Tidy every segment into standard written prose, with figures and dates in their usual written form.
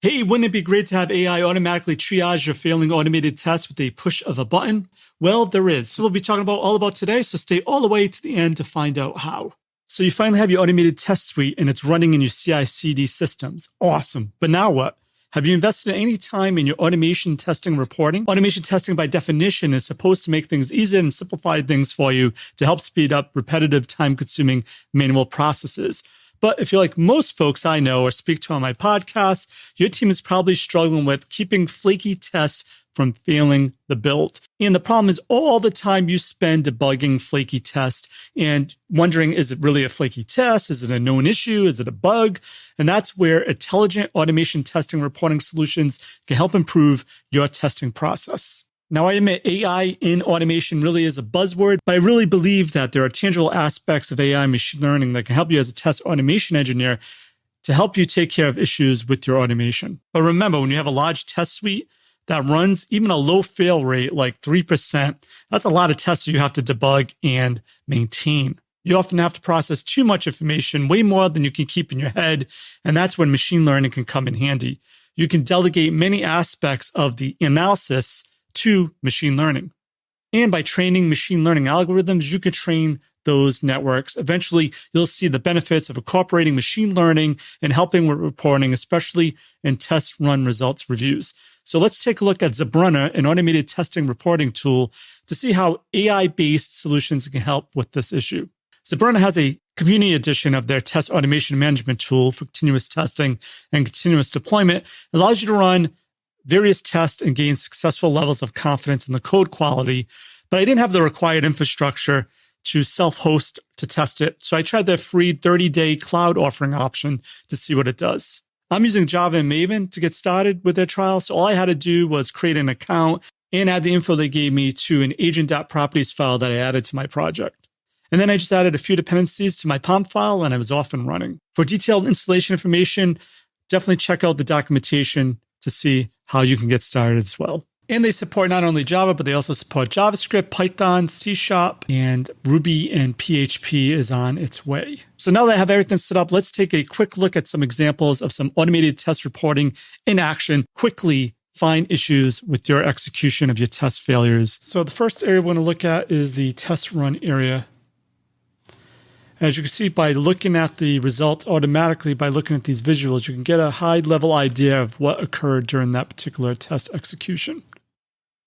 Hey, wouldn't it be great to have AI automatically triage your failing automated tests with a push of a button? Well, there is. So we'll be talking all about today, so stay all the way to the end to find out how. So you finally have your automated test suite and it's running in your CI/CD systems. Awesome. But now what? Have you invested any time in your automation testing reporting? Automation testing by definition is supposed to make things easier and simplify things for you to help speed up repetitive, time-consuming manual processes. But if you're like most folks I know or speak to on my podcast, your team is probably struggling with keeping flaky tests from failing the build. And the problem is all the time you spend debugging flaky tests and wondering, is it really a flaky test? Is it a known issue? Is it a bug? And that's where intelligent automation testing reporting solutions can help improve your testing process. Now, I admit AI in automation really is a buzzword, but I really believe that there are tangible aspects of AI and machine learning that can help you as a test automation engineer to help you take care of issues with your automation. But remember, when you have a large test suite that runs even a low fail rate, like 3%, that's a lot of tests you have to debug and maintain. You often have to process too much information, way more than you can keep in your head, and that's when machine learning can come in handy. You can delegate many aspects of the analysis to machine learning. And by training machine learning algorithms, you can train those networks. Eventually, you'll see the benefits of incorporating machine learning and helping with reporting, especially in test run results reviews. So let's take a look at Zebrunner, an automated testing reporting tool, to see how AI-based solutions can help with this issue. Zebrunner has a community edition of their test automation management tool for continuous testing and continuous deployment. It allows you to run various tests and gain successful levels of confidence in the code quality, but I didn't have the required infrastructure to self-host to test it. So I tried their free 30-day cloud offering option to see what it does. I'm using Java and Maven to get started with their trial. So all I had to do was create an account and add the info they gave me to an agent.properties file that I added to my project. And then I just added a few dependencies to my POM file and I was off and running. For detailed installation information, definitely check out the documentation to see how you can get started as well. And they support not only Java, but they also support JavaScript, Python, C#, and Ruby and PHP is on its way. So now that I have everything set up, let's take a quick look at some examples of some automated test reporting in action. Quickly find issues with your execution of your test failures. So the first area we want to look at is the test run area. As you can see, by looking at the results automatically, by looking at these visuals, you can get a high-level idea of what occurred during that particular test execution.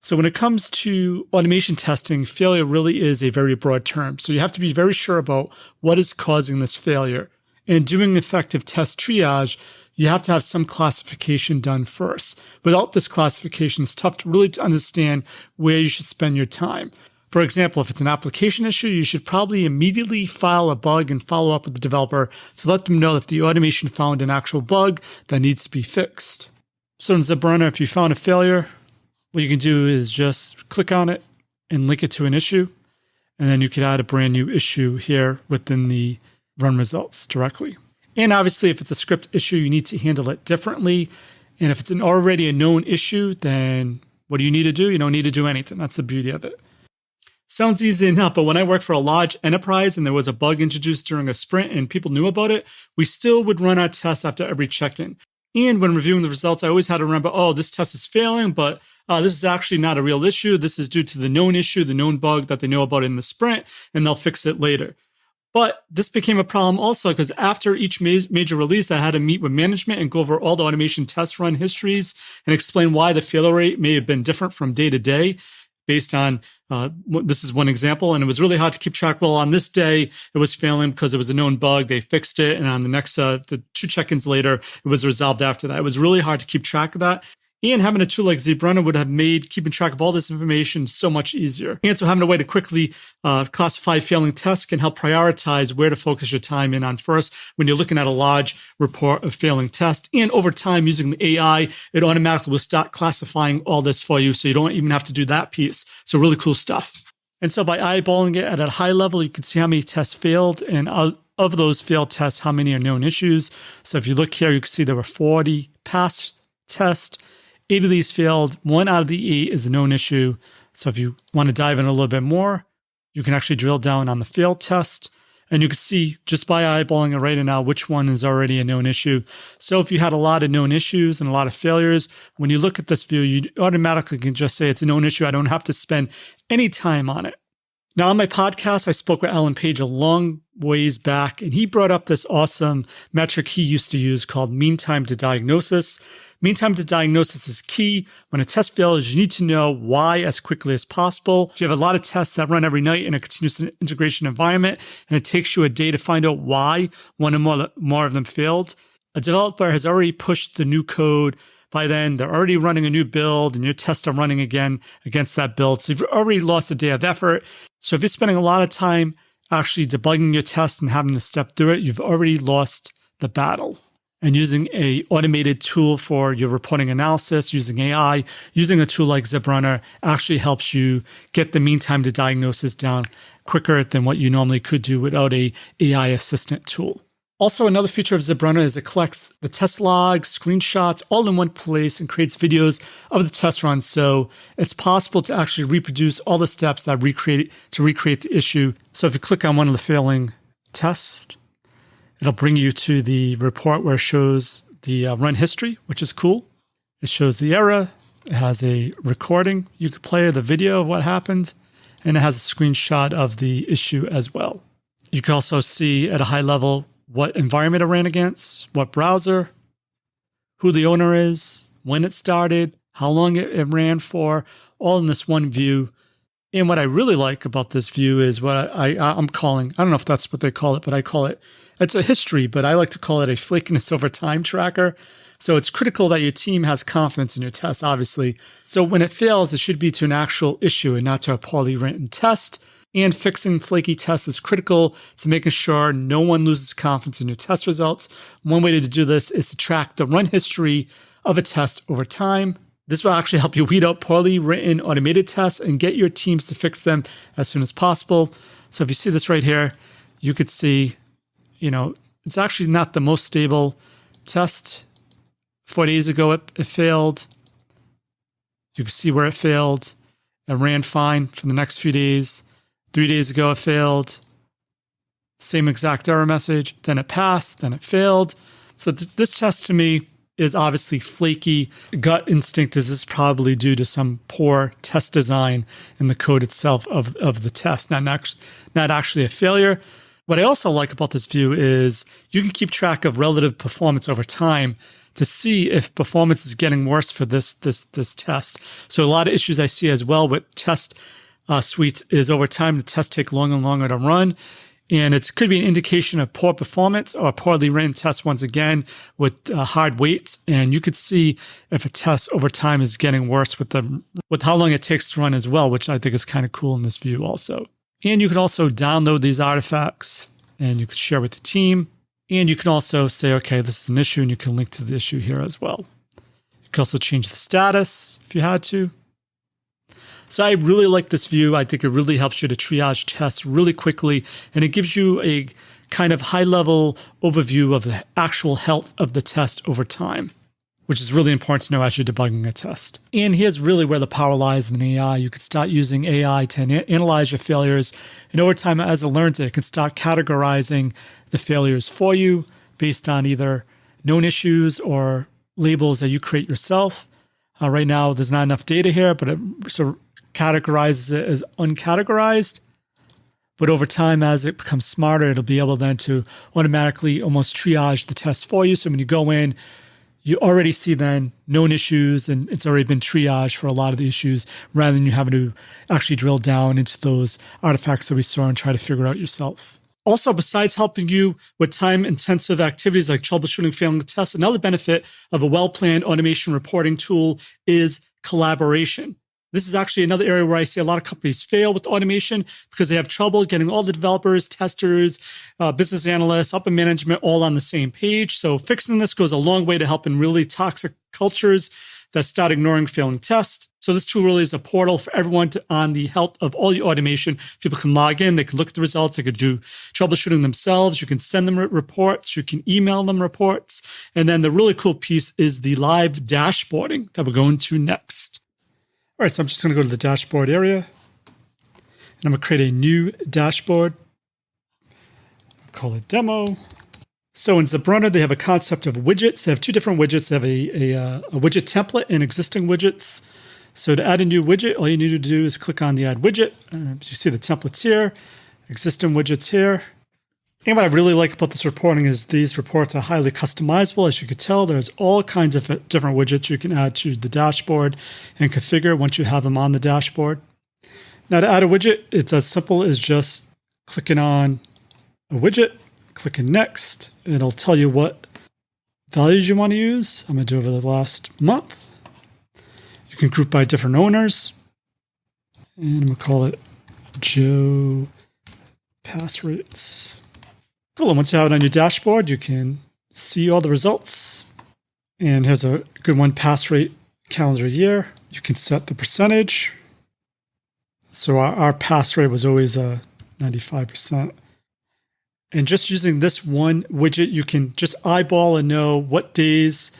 So when it comes to automation testing, failure really is a very broad term. So you have to be very sure about what is causing this failure. And doing effective test triage, you have to have some classification done first. Without this classification, it's tough to really understand where you should spend your time. For example, if it's an application issue, you should probably immediately file a bug and follow up with the developer to let them know that the automation found an actual bug that needs to be fixed. So in Zebrunner, if you found a failure, what you can do is just click on it and link it to an issue. And then you could add a brand new issue here within the run results directly. And obviously, if it's a script issue, you need to handle it differently. And if it's already a known issue, then what do you need to do? You don't need to do anything. That's the beauty of it. Sounds easy enough, but when I worked for a large enterprise and there was a bug introduced during a sprint and people knew about it, we still would run our tests after every check-in. And when reviewing the results, I always had to remember, oh, this test is failing, but this is actually not a real issue. This is due to the known issue, the known bug that they know about in the sprint, and they'll fix it later. But this became a problem also because after each major release, I had to meet with management and go over all the automation test run histories and explain why the failure rate may have been different from day to day. Based on, this is one example, and it was really hard to keep track. Well, on this day, it was failing because it was a known bug. They fixed it, and on the next, the 2 check-ins later, it was resolved after that. It was really hard to keep track of that. And having a tool like Zebrunner would have made keeping track of all this information so much easier. And so having a way to quickly classify failing tests can help prioritize where to focus your time in on first when you're looking at a large report of failing tests. And over time, using the AI, it automatically will start classifying all this for you, so you don't even have to do that piece. So really cool stuff. And so by eyeballing it at a high level, you can see how many tests failed, and of those failed tests, how many are known issues. So if you look here, you can see there were 40 pass tests. 8 of these failed. 1 out of the 8 is a known issue. So if you want to dive in a little bit more, you can actually drill down on the failed test. And you can see just by eyeballing it right now which one is already a known issue. So if you had a lot of known issues and a lot of failures, when you look at this view, you automatically can just say it's a known issue. I don't have to spend any time on it. Now, on my podcast, I spoke with Alan Page a long ways back, and he brought up this awesome metric he used to use called mean time to diagnosis. Mean time to diagnosis is key. When a test fails, you need to know why as quickly as possible. If you have a lot of tests that run every night in a continuous integration environment, and it takes you a day to find out why one or more of them failed, a developer has already pushed the new code. By then, they're already running a new build, and your tests are running again against that build. So you've already lost a day of effort. So if you're spending a lot of time actually debugging your test and having to step through it, you've already lost the battle. And using an automated tool for your reporting analysis, using AI, using a tool like Zebrunner actually helps you get the mean time to diagnosis down quicker than what you normally could do without an AI assistant tool. Also, another feature of Zebrunner is it collects the test logs, screenshots, all in one place and creates videos of the test run. So it's possible to actually reproduce all the steps that recreate the issue. So if you click on one of the failing tests, it'll bring you to the report where it shows the run history, which is cool. It shows the error. It has a recording. You could play the video of what happened, and it has a screenshot of the issue as well. You can also see at a high level what environment it ran against, what browser, who the owner is, when it started, how long it ran for, all in this one view. And what I really like about this view is what I'm calling, I don't know if that's what they call it, but I call it, it's a history, but I like to call it a flakiness over time tracker. So it's critical that your team has confidence in your test, obviously. So when it fails, it should be to an actual issue and not to a poorly written test. And fixing flaky tests is critical to making sure no one loses confidence in your test results. One way to do this is to track the run history of a test over time. This will actually help you weed out poorly written automated tests and get your teams to fix them as soon as possible. So if you see this right here, you could see, it's actually not the most stable test. 4 days ago, it failed. You can see where it failed. It ran fine for the next few days. 3 days ago, it failed. Same exact error message. Then it passed. Then it failed. So this test to me is obviously flaky. Gut instinct is this probably due to some poor test design in the code itself of the test, not actually a failure. What I also like about this view is you can keep track of relative performance over time to see if performance is getting worse for this test. So a lot of issues I see as well with test suites is over time the tests take longer and longer to run. And it could be an indication of poor performance or poorly written tests once again with hard weights. And you could see if a test over time is getting worse with how long it takes to run as well, which I think is kind of cool in this view also. And you can also download these artifacts and you can share with the team. And you can also say, okay, this is an issue, and you can link to the issue here as well. You can also change the status if you had to. So I really like this view. I think it really helps you to triage tests really quickly, and it gives you a kind of high-level overview of the actual health of the test over time, which is really important to know as you're debugging a test. And here's really where the power lies in AI. You can start using AI to analyze your failures, and over time, as it learns it can start categorizing the failures for you based on either known issues or labels that you create yourself. Right now, there's not enough data here, but it sort of categorizes it as uncategorized. But over time, as it becomes smarter, it'll be able then to automatically almost triage the test for you. So when you go in, you already see then known issues, and it's already been triaged for a lot of the issues, rather than you having to actually drill down into those artifacts that we saw and try to figure out yourself. Also, besides helping you with time-intensive activities like troubleshooting failing tests, another benefit of a well-planned automation reporting tool is collaboration. This is actually another area where I see a lot of companies fail with automation because they have trouble getting all the developers, testers, business analysts, upper management all on the same page. So fixing this goes a long way to helping really toxic cultures that start ignoring failing tests. So this tool really is a portal for everyone on the health of all your automation. People can log in, they can look at the results, they could do troubleshooting themselves. You can send them reports, you can email them reports. And then the really cool piece is the live dashboarding that we're going to next. All right, so I'm just going to go to the dashboard area, and I'm going to create a new dashboard. Call it demo. So in Zebrunner, they have a concept of widgets. They have two different widgets. They have a widget template and existing widgets. So to add a new widget, all you need to do is click on the add widget. You see the templates here, existing widgets here. And what I really like about this reporting is these reports are highly customizable. As you can tell, there's all kinds of different widgets you can add to the dashboard and configure once you have them on the dashboard. Now to add a widget, it's as simple as just clicking on a widget, clicking next. It'll tell you what values you want to use. I'm going to do over the last month. You can group by different owners. And I'm going to call it Joe pass rates. Cool. And once you have it on your dashboard, you can see all the results. And here's a good one, pass rate calendar year. You can set the percentage. So our pass rate was always 95%. And just using this one widget, you can just eyeball and know what days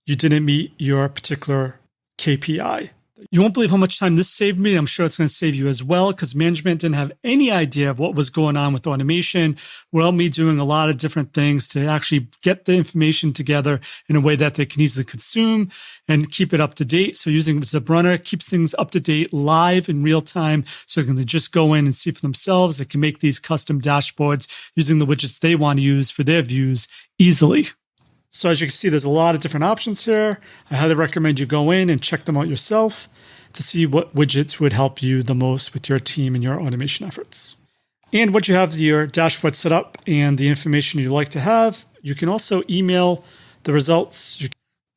you didn't meet your particular KPI. You won't believe how much time this saved me. I'm sure it's going to save you as well, because management didn't have any idea of what was going on with automation. Well, me doing a lot of different things to actually get the information together in a way that they can easily consume and keep it up to date. So using Zebrunner keeps things up to date, live in real time, so they can just go in and see for themselves. They can make these custom dashboards using the widgets they want to use for their views easily. So as you can see, there's a lot of different options here. I highly recommend you go in and check them out yourself to see what widgets would help you the most with your team and your automation efforts. And once you have your dashboard set up and the information you like to have, you can also email the results,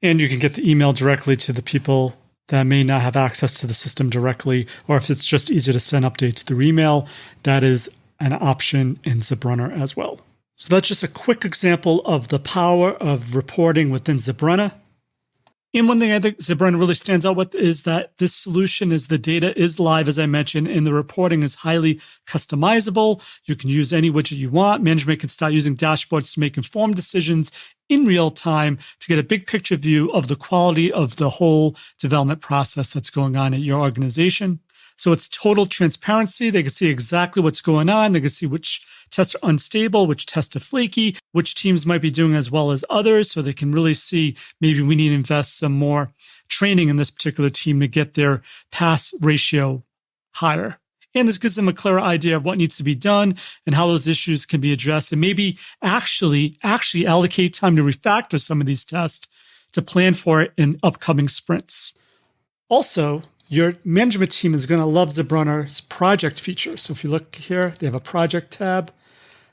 and you can get the email directly to the people that may not have access to the system directly, or if it's just easier to send updates through email, that is an option in Zebrunner as well. So that's just a quick example of the power of reporting within Zebrunner. And one thing I think Zebrunner really stands out with is that this solution is the data is live, as I mentioned, and the reporting is highly customizable. You can use any widget you want. Management can start using dashboards to make informed decisions in real time to get a big picture view of the quality of the whole development process that's going on at your organization. So it's total transparency. They can see exactly what's going on. They can see which tests are unstable, which tests are flaky, which teams might be doing as well as others. So they can really see maybe we need to invest some more training in this particular team to get their pass ratio higher. And this gives them a clearer idea of what needs to be done and how those issues can be addressed, and maybe actually allocate time to refactor some of these tests to plan for it in upcoming sprints. Also, your management team is going to love Zebrunner's project feature. So if you look here, they have a project tab.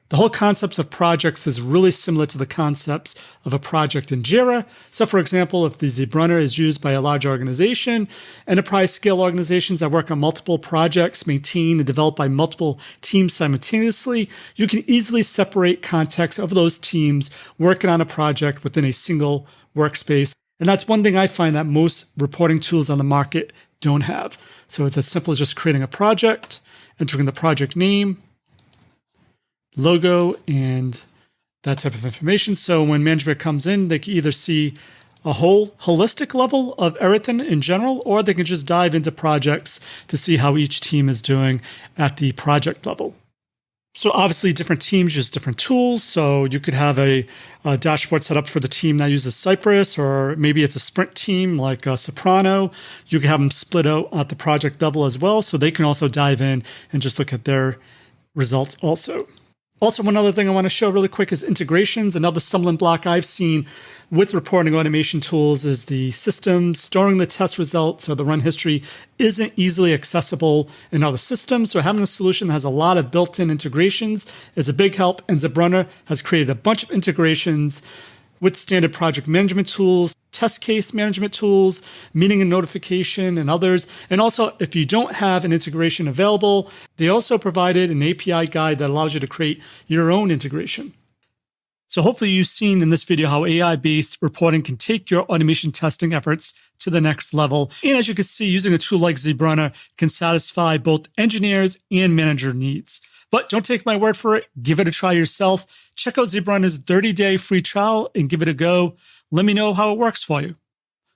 The whole concept of projects is really similar to the concepts of a project in Jira. So for example, if the Zebrunner is used by a large organization, enterprise scale organizations that work on multiple projects, maintained and developed by multiple teams simultaneously, you can easily separate context of those teams working on a project within a single workspace. And that's one thing I find that most reporting tools on the market don't have. So it's as simple as just creating a project, entering the project name, logo, and that type of information. So when management comes in, they can either see a whole holistic level of everything in general, or they can just dive into projects to see how each team is doing at the project level. So obviously different teams use different tools. So you could have a dashboard set up for the team that uses Cypress, or maybe it's a sprint team like Soprano. You can have them split out at the project level as well, so they can also dive in and just look at their results also. Also, one other thing I want to show really quick is integrations. Another stumbling block I've seen with reporting automation tools is the system storing the test results or the run history isn't easily accessible in other systems. So having a solution that has a lot of built-in integrations is a big help. And Zebrunner has created a bunch of integrations with standard project management tools, test case management tools, meeting and notification, and others. And also, if you don't have an integration available, they also provided an API guide that allows you to create your own integration. So hopefully you've seen in this video how AI-based reporting can take your automation testing efforts to the next level. And as you can see, using a tool like Zebrunner can satisfy both engineers and manager needs. But don't take my word for it. Give it a try yourself. Check out Zebrunner's 30-day free trial and give it a go. Let me know how it works for you.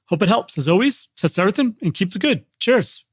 Hope it helps. As always, test everything and keep the good. Cheers.